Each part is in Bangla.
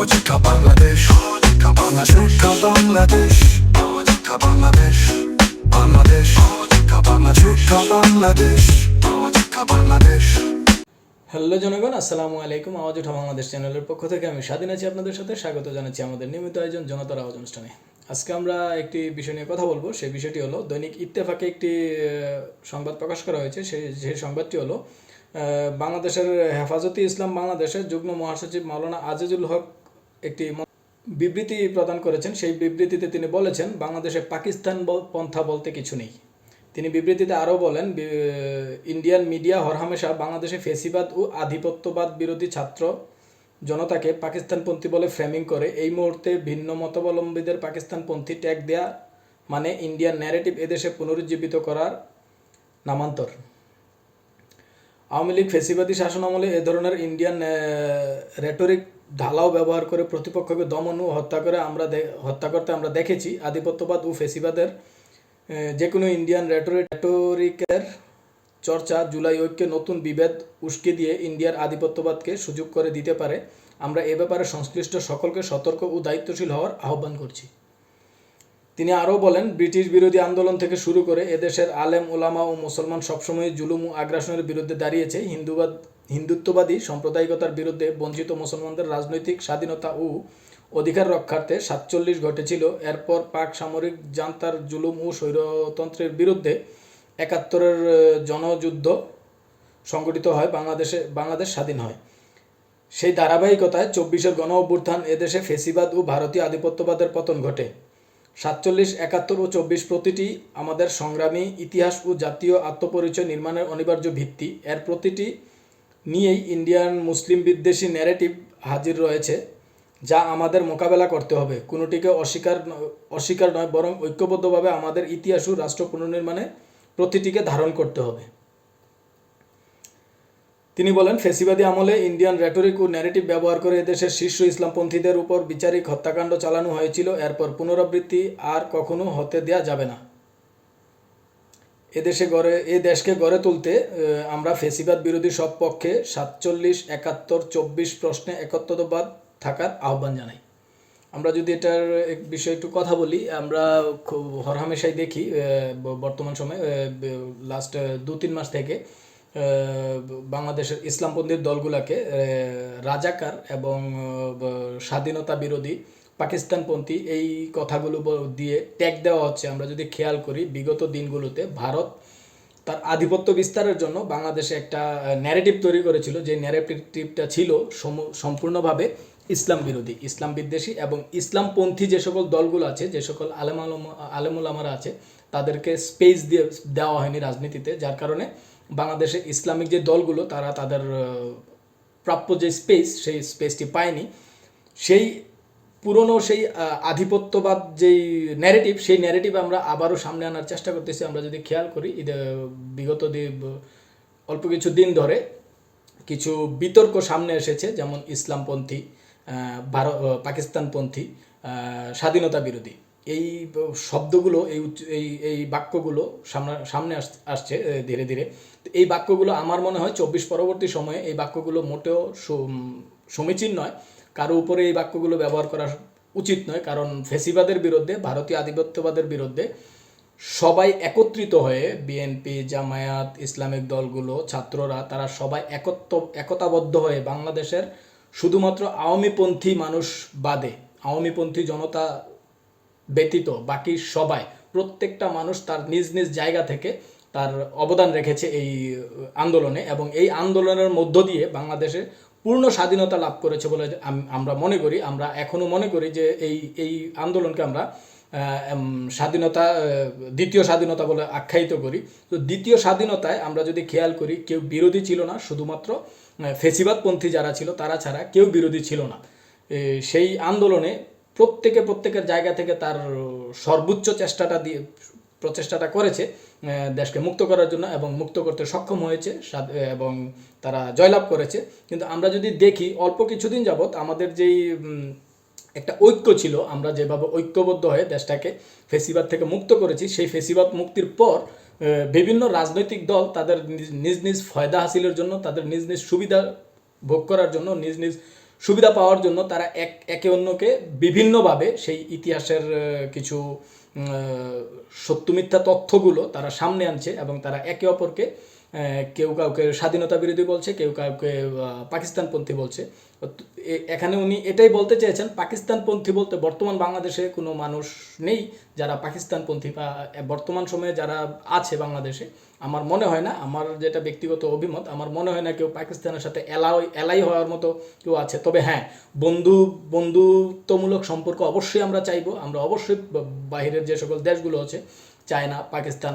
অযোধ্যা বাংলাদেশ, অযোধ্যা বাংলাদেশ, অযোধ্যা বাংলাদেশ, বাংলাদেশ, অযোধ্যা বাংলাদেশ, বাংলাদেশ, অযোধ্যা বাংলাদেশ। হ্যালো জনগণ, আসসালামু আলাইকুম। আওয়াজ ওঠা বাংলাদেশ চ্যানেলের পক্ষ থেকে আমি স্বাধীন আছি আপনাদের সাথে। স্বাগত জানাচ্ছি আমাদের নিয়মিত আয়োজন জনতার আওয়াজ অনুষ্ঠানে। আজকে আমরা একটি বিষয় নিয়ে কথা বলবো। সেই বিষয়টি হলো দৈনিক ইত্তেফাকে একটি সংবাদ প্রকাশ করা হয়েছে। সেই সংবাদটি হলো বাংলাদেশের হেফাজতে ইসলাম বাংলাদেশের যুগ্ম মহাসচিব মাওলানা আজিজুল হক একটি বিবৃতি প্রদান করেছেন। সেই বিবৃতিতে তিনি বলেছেন, বাংলাদেশে পাকিস্তান পন্থা বলতে কিছু নেই। তিনি বিবৃতিতে আরও বলেন, ইন্ডিয়ান মিডিয়া হরহামেশা বাংলাদেশে ফেসিবাদ ও আধিপত্যবাদ বিরোধী ছাত্র জনতাকে পাকিস্তানপন্থী বলে ফ্রেমিং করে। এই মুহূর্তে ভিন্ন মতাবলম্বীদের পাকিস্তানপন্থী ট্যাগ দেয়া মানে ইন্ডিয়ান ন্যারেটিভ এদেশে পুনরুজ্জীবিত করার নামান্তর। আওয়ামী লীগ ফেসিবাদী শাসনামলে এ ধরনের ইন্ডিয়ান রেটরিক ঢালাও ব্যবহার করে প্রতিপক্ষকে দমন ও হত্যা করতে আমরা দেখেছি। আধিপত্যবাদ ও ফেসিবাদের যে কোনো ইন্ডিয়ান রেটরিকের চর্চা জুলাই ঐক্যে নতুন বিভেদ উস্কে দিয়ে ইন্ডিয়ার আধিপত্যবাদকে সুযোগ করে দিতে পারে। আমরা এ ব্যাপারে সংশ্লিষ্ট সকলকে সতর্ক ও দায়িত্বশীল হওয়ার আহ্বান করছি। তিনি আরও বলেন, ব্রিটিশ বিরোধী আন্দোলন থেকে শুরু করে এদেশের আলেম ওলামা ও মুসলমান সবসময় জুলুম ও আগ্রাসনের বিরুদ্ধে দাঁড়িয়েছে। হিন্দুত্ববাদী সাম্প্রদায়িকতার বিরুদ্ধে বঞ্চিত মুসলমানদের রাজনৈতিক স্বাধীনতা ও অধিকার রক্ষার্থে 47 ঘটেছিল। এরপর পাক সামরিক জান্তার জুলুম ও স্বৈরতন্ত্রের বিরুদ্ধে 71-এর জনযুদ্ধ সংগঠিত হয়, বাংলাদেশ স্বাধীন হয়। সেই ধারাবাহিকতায় 24-এর গণ অভ্যুত্থান এদেশে ফেসিবাদ ও ভারতীয় আধিপত্যবাদের পতন ঘটে। 47, 71 ও 24 প্রতিটি আমাদের সংগ্রামী ইতিহাস ও জাতীয় আত্মপরিচয় নির্মাণের অনিবার্য ভিত্তি। এর প্রতিটি নিয়েই ইন্ডিয়ান মুসলিম বিদ্বেষী ন্যারেটিভ হাজির রয়েছে, যা আমাদের মোকাবেলা করতে হবে। কোনোটিকে অস্বীকার নয়, বরং ঐক্যবদ্ধভাবে আমাদের ইতিহাস ও রাষ্ট্র পুনর্নির্মাণে প্রতিটিকে ধারণ করতে হবে। তিনি বলেন, ফেসিবাদী আমলে ইন্ডিয়ান রেটরিক ও ন্যারেটিভ ব্যবহার করে এদেশের শীর্ষ ইসলামপন্থীদের উপর বিচারিক হত্যাকাণ্ড চালানো হয়েছিল। এরপর পুনরাবৃত্তি আর কখনো হতে দেয়া যাবে না। এ দেশকে গড়ে তুলতে আমরা ফেসিবাদ বিরোধী সব পক্ষে 47, 71, 24 প্রশ্নে একত্ববাদ থাকার আহ্বান জানাই। আমরা যদি এটার বিষয়ে একটু কথা বলি, আমরা খুব হরহামেশাই দেখি বর্তমান সময়ে লাস্ট 2-3 মাস থেকে বাংলাদেশের ইসলামপন্থী দলগুলোকে রাজাকার এবং স্বাধীনতা বিরোধী পাকিস্তানপন্থী এই কথাগুলো দিয়ে ট্যাগ দেওয়া হচ্ছে। আমরা যদি খেয়াল করি, বিগত দিনগুলোতে ভারত তার আধিপত্য বিস্তারের জন্য বাংলাদেশে একটা ন্যারেটিভ তৈরি করেছিল, যে ন্যারেটিভটা ছিল সম্পূর্ণভাবে ইসলাম বিরোধী, ইসলাম বিদ্বেষী এবং ইসলামপন্থী যে সকল দলগুলো আছে, যে সকল আলেমুলামারা আছে, তাদেরকে স্পেস দেওয়া হয়নি রাজনীতিতে। যার কারণে বাংলাদেশে ইসলামিক যে দলগুলো তারা তাদের প্রাপ্য যে সেই স্পেসটি পায়নি। সেই পুরনো সেই আধিপত্যবাদ যেই ন্যারেটিভ, সেই ন্যারেটিভ আমরা আবারও সামনে আনার চেষ্টা করতেছি। আমরা যদি খেয়াল করি, বিগত অল্প কিছু দিন ধরে কিছু বিতর্ক সামনে এসেছে, যেমন ইসলামপন্থী, পাকিস্তানপন্থী, স্বাধীনতা বিরোধী, এই শব্দগুলো, এই বাক্যগুলো সামনে আসছে ধীরে ধীরে। এই বাক্যগুলো আমার মনে হয় 24 পরবর্তী সময়ে এই বাক্যগুলো মোটেও সমীচীন নয়। কারো উপরে এই বাক্যগুলো ব্যবহার করা উচিত নয়, কারণ ফেসিবাদের বিরুদ্ধে, ভারতীয় আধিপত্যবাদের বিরুদ্ধে সবাই একত্রিত হয়ে, বিএনপি, জামায়াত, ইসলামিক দলগুলো, ছাত্ররা, তারা সবাই একতাবদ্ধ হয়ে বাংলাদেশের শুধুমাত্র আওয়ামীপন্থী মানুষ বাদে, আওয়ামীপন্থী জনতা ব্যতীত বাকি সবাই, প্রত্যেকটা মানুষ তার নিজ নিজ জায়গা থেকে তার অবদান রেখেছে এই আন্দোলনে, এবং এই আন্দোলনের মধ্য দিয়ে বাংলাদেশে পূর্ণ স্বাধীনতা লাভ করেছে বলে আমরা মনে করি। আমরা এখনও মনে করি যে এই আন্দোলনকে আমরা দ্বিতীয় স্বাধীনতা বলে আখ্যায়িত করি। তো দ্বিতীয় স্বাধীনতায় আমরা যদি খেয়াল করি, কেউ বিরোধী ছিল না, শুধুমাত্র ফেসিবাদপন্থী যারা ছিল তারা ছাড়া কেউ বিরোধী ছিল না। সেই আন্দোলনে প্রত্যেকের জায়গা থেকে তার সর্বোচ্চ প্রচেষ্টাটা করেছে দেশকে মুক্ত করার জন্য, এবং মুক্ত করতে সক্ষম হয়েছে এবং তারা জয়লাভ করেছে। কিন্তু আমরা যদি দেখি, অল্প কিছুদিন যাবৎ আমাদের যেই একটা ঐক্য ছিল, আমরা যেভাবে ঐক্যবদ্ধ হয়ে দেশটাকে ফেসিবাদ থেকে মুক্ত করেছি, সেই ফেসিবাদ মুক্তির পর বিভিন্ন রাজনৈতিক দল তাদের নিজ নিজ ফায়দা হাসিলের জন্য, তাদের নিজ নিজ সুবিধা ভোগ করার জন্য, নিজ নিজ সুবিধা পাওয়ার জন্য তারা একে অন্যকে বিভিন্নভাবে সেই ইতিহাসের কিছু সত্য মিথ্যা তথ্যগুলো তারা সামনে আনছে এবং তারা একে অপরকে কেউ কাউকে স্বাধীনতা বিরোধী বলছে, কেউ কাউকে পাকিস্তানপন্থী বলছে। এখানে উনি এটাই বলতে চেয়েছেন, পাকিস্তানপন্থী বলতে বর্তমান বাংলাদেশে কোনো মানুষ নেই যারা পাকিস্তানপন্থী, বা বর্তমান সময়ে যারা আছে বাংলাদেশে আমার মনে হয় না, আমার যেটা ব্যক্তিগত অভিমত, আমার মনে হয় না কেউ পাকিস্তানের সাথে এলাই হওয়ার মতো কেউ আছে। তবে হ্যাঁ, বন্ধুত্বমূলক সম্পর্ক অবশ্যই আমরা চাইবো। আমরা অবশ্যই বাহিরের যে সকল দেশগুলো আছে, চায়না, পাকিস্তান,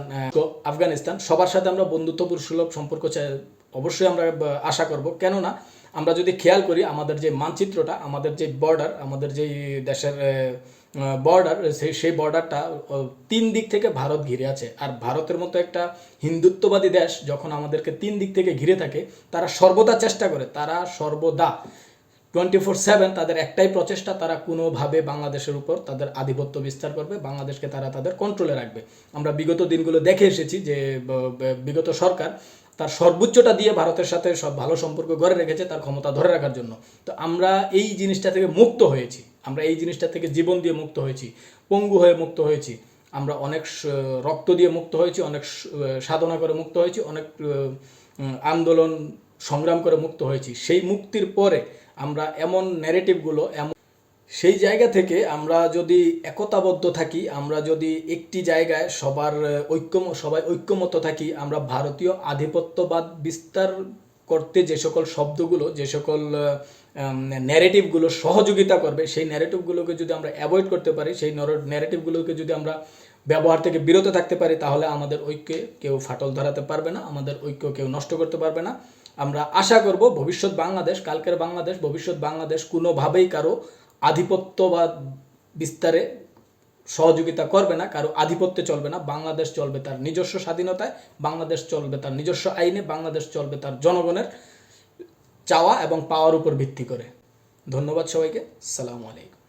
আফগানিস্তান, সবার সাথে আমরা বন্ধুত্বসুলভ সম্পর্ক অবশ্যই আমরা আশা করব। কেননা আমরা যদি খেয়াল করি আমাদের যে মানচিত্রটা, আমাদের যে বর্ডার, আমাদের যেই দেশের বর্ডার, সেই বর্ডারটা 3 দিক থেকে ভারত ঘিরে আছে। আর ভারতের মতো একটা হিন্দুত্ববাদী দেশ যখন আমাদেরকে 3 দিক থেকে ঘিরে থাকে, তারা সর্বদা চেষ্টা করে, তারা সর্বদা 24/7 তাদের একটাই প্রচেষ্টা, তারা কোনোভাবে বাংলাদেশের উপর তাদের আধিপত্য বিস্তার করবে, বাংলাদেশকে তারা তাদের কন্ট্রোলে রাখবে। আমরা বিগত দিনগুলো দেখে এসেছি যে বিগত সরকার তার সর্বোচ্চটা দিয়ে ভারতের সাথে সব ভালো সম্পর্ক গড়ে রেখেছে তার ক্ষমতা ধরে রাখার জন্য। তো আমরা এই জিনিসটা থেকে মুক্ত হয়েছি, আমরা এই জিনিসটা থেকে জীবন দিয়ে মুক্ত হয়েছি, পঙ্গু হয়ে মুক্ত হয়েছি, আমরা অনেক রক্ত দিয়ে মুক্ত হয়েছি, অনেক সাধনা করে মুক্ত হয়েছি, অনেক আন্দোলন সংগ্রাম করে মুক্ত হয়েছি। সেই মুক্তির পরে আমরা এমন ন্যারেটিভগুলো, সেই জায়গা থেকে আমরা যদি একতাবদ্ধ থাকি, আমরা যদি একটি জায়গায় সবাই ঐক্যমত থাকি, আমরা ভারতীয় আধিপত্যবাদ বিস্তার করতে যে সকল শব্দগুলো, যে সকল ন্যারেটিভগুলো সহযোগিতা করবে, সেই ন্যারেটিভগুলোকে যদি আমরা অ্যাভয়েড করতে পারি, সেই ন্যারেটিভগুলোকে যদি আমরা ব্যবহার থেকে বিরত থাকতে পারি, তাহলে আমাদের ঐক্যে কেউ ফাটল ধরাতে পারবে না, আমাদের ঐক্য কেউ নষ্ট করতে পারবে না। আমরা আশা করব ভবিষ্যৎ বাংলাদেশ, কালকের বাংলাদেশ, ভবিষ্যৎ বাংলাদেশ কোনোভাবেই কারো আধিপত্যবাদ বিস্তারে সহযোগিতা করবে না, কারো আধিপত্যে চলবে না। বাংলাদেশ চলবে তার নিজস্ব স্বাধীনতায়, বাংলাদেশ চলবে তার নিজস্ব আইনে, বাংলাদেশ চলবে তার জনগণের চাওয়া এবং পাওয়ার উপর ভিত্তি করে। ধন্যবাদ সবাইকে। আসসালামু আলাইকুম।